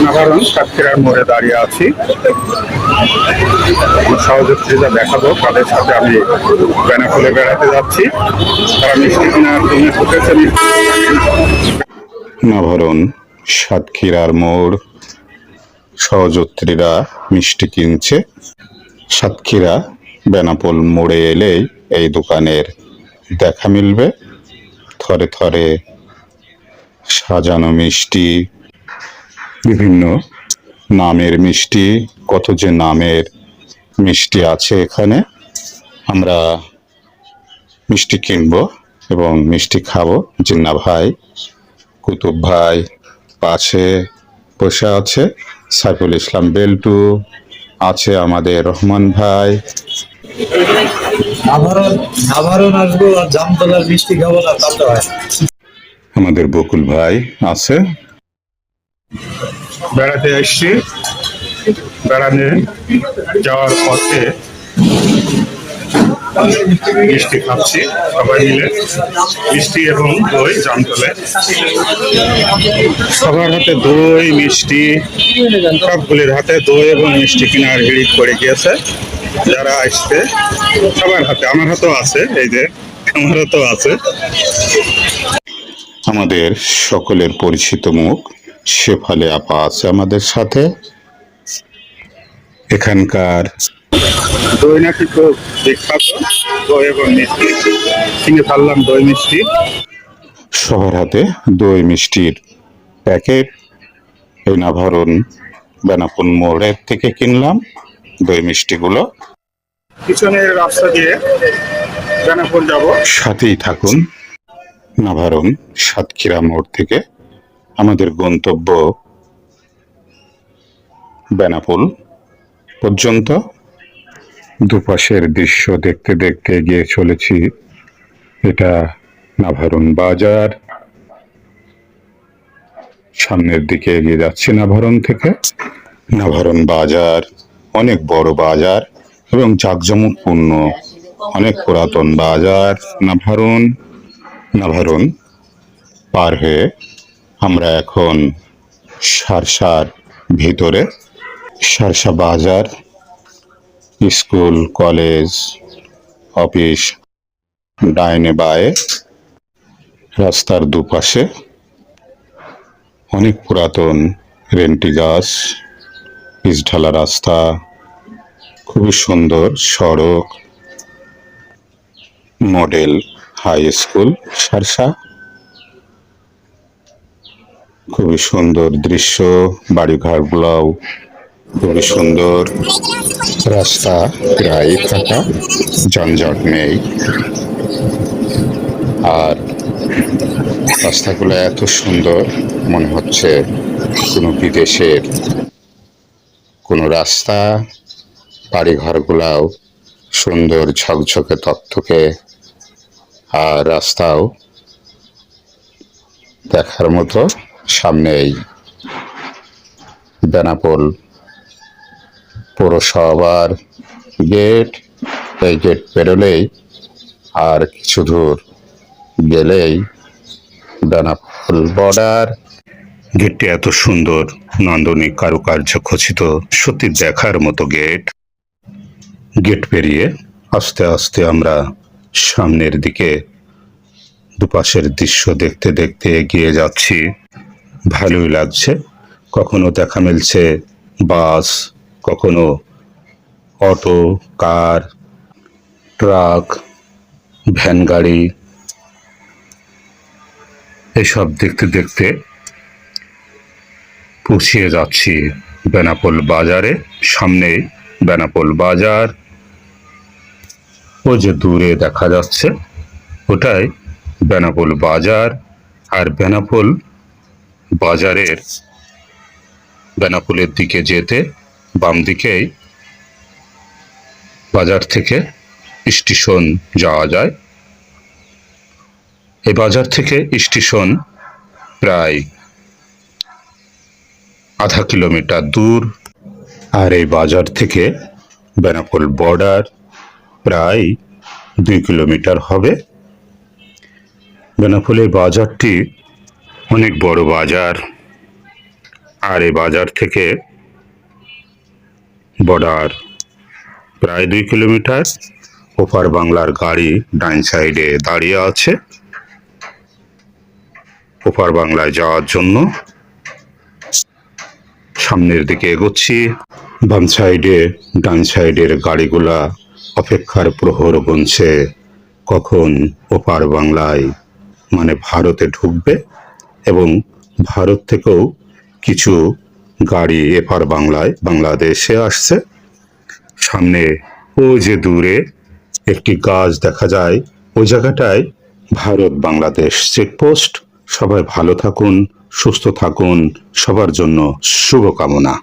নাভারণ সাতক্ষীরার মোড়ে দাঁড়িয়ে আছি। সহযাত্রীরা দেখাবো তাদের সাথে আমি বেনাপোলে বেড়াতে যাচ্ছি। তারা মিষ্টি কেনার জন্য ঢুকেছে। নাভারণ সাতক্ষীরার মোড়, সহযাত্রীরা মিষ্টি কিনছে। সাতক্ষীরা বেনাপোল মোড়ে এলেই এই দোকানের দেখা মিলবে। থরে থরে সাজানো মিষ্টি, বিভিন্ন নামের মিষ্টি, কত যে নামের মিষ্টি আছে এখানে। আমরা মিষ্টি কিনবো এবং মিষ্টি খাবো। জিন্না ভাই, কুতুব ভাই পাশে বসে আছে, সাইফুল ইসলাম বেল্টু আছে, আমাদের রহমান ভাই। নাভারণ আসবো আর জামতলার মিষ্টি খাবো না, তা তো হয়। আমাদের বকুল ভাই আছে। বেড়াতে এসছি, বেড়াতে যাওয়ার পথে মিষ্টি খাচ্ছি সবাই মিলে, মিষ্টি এবং দই জামতলে। সবার হাতে দই মিষ্টি, সবগুলির হাতে দই এবং মিষ্টি কেনার হিড়িক পড়ে গিয়েছে। যারা আসছে সবার হাতে, আমার হাতেও আছে, এই যে আমার হাতেও আছে। আমাদের সকলের পরিচিত মুখ শেফালি আপা আছে আমাদের সাথে। এখানকার দই নাকি খুব বিখ্যাত, দই এবং মিষ্টি কিনে ফেললাম, দই মিষ্টি। সবার হাতে দই মিষ্টির প্যাকেট। এই নাভারণ বেনাপোল মোড়ের থেকে কিনলাম দই মিষ্টিগুলো। পিছনের রাস্তা দিয়ে বেনাপোল যাব, সাথেই থাকুন। নাভারণ সাতক্ষীরা মোড় থেকে আমাদের গন্তব্য বেনাপোল পর্যন্ত। দুপাশের দৃশ্য দেখতে দেখতে এগিয়ে চলেছি। এটা নাভারণ বাজার, সামনের দিকে এগিয়ে যাচ্ছি নাভারণ থেকে। নাভারণ বাজার অনেক বড় বাজার এবং জাঁকজমকপূর্ণ, অনেক পুরাতন বাজার নাভারণ। নাভারণ পার হয়ে আমরা এখন শার্শার ভিতরে। শার্শা বাজার, স্কুল কলেজ অফিস ডাইনে বায়ে, রাস্তার দুপাশে অনেক পুরাতন রেন্টি গাছ, পিচঢালা রাস্তা, খুবই সুন্দর সড়ক। মডেল হাই স্কুল শার্শা, খুবই সুন্দর দৃশ্য, বাড়িঘরগুলোও খুবই সুন্দর। রাস্তা প্রায় ফাঁকা, যানজট নেই। আর রাস্তাগুলো এত সুন্দর, মনে হচ্ছে কোনো বিদেশের কোনো রাস্তা। বাড়িঘরগুলাও সুন্দর ঝকঝকে তকতকে, আর রাস্তাও দেখার মতো। সামনেই বেনাপোল পৌরসভার গেট। এই গেট পেরোলেই আর কিছু দূর গেলেই বেনাপোল বর্ডার। গেটটি এত সুন্দর, নান্দনিক কারুকার্য খচিত, সত্যি দেখার মতো গেট। গেট পেরিয়ে আস্তে আস্তে আমরা সামনের দিকে দুপাশের দৃশ্য দেখতে দেখতে এগিয়ে যাচ্ছি। ভালোই লাগছে। কখনো দেখা মিলছে বাস, কখনো অটো, কার, ট্রাক, ভ্যান গাড়ি। এসব দেখতে দেখতে পৌঁছিয়ে যাচ্ছি বেনাপোল বাজারে। সামনে বেনাপোল বাজার, ও যে দূরে দেখা যাচ্ছে ওটাই বেনাপোল বাজার। আর বেনাপোল বাজারের বেনাপোলের দিকে যেতে বাম দিকেই বাজার থেকে স্টেশন যাওয়া যায়। এই বাজার থেকে স্টেশন প্রায় আধা কিলোমিটার দূর। আর এই বাজার থেকে বেনাপোল বর্ডার প্রায় 2 কিলোমিটার হবে। বেনাপোলের বাজারটি অনেক বড় বাজার, আর এই বাজার থেকে বর্ডার প্রায় 2 কিলোমিটার। ওপার বাংলার গাড়ি ডাইন সাইডে দাঁড়িয়ে আছে ওপার বাংলায় যাওয়ার জন্য। সামনের দিকে এগোচ্ছি। বাম সাইডে ডান সাইডের গাড়িগুলা অপেক্ষার প্রহর গুনছে কখন ওপার বাংলায় মানে ভারতে ঢুকবে, এবং ভারত থেকেও কিছু গাড়ি এপার বাংলায় বাংলাদেশে আসছে। সামনে ওই যে দূরে একটি গাছ দেখা যায়, ওই জায়গাটায় ভারত বাংলাদেশ চেকপোস্ট। সবাই ভালো থাকুন, সুস্থ থাকুন, সবার জন্য শুভকামনা।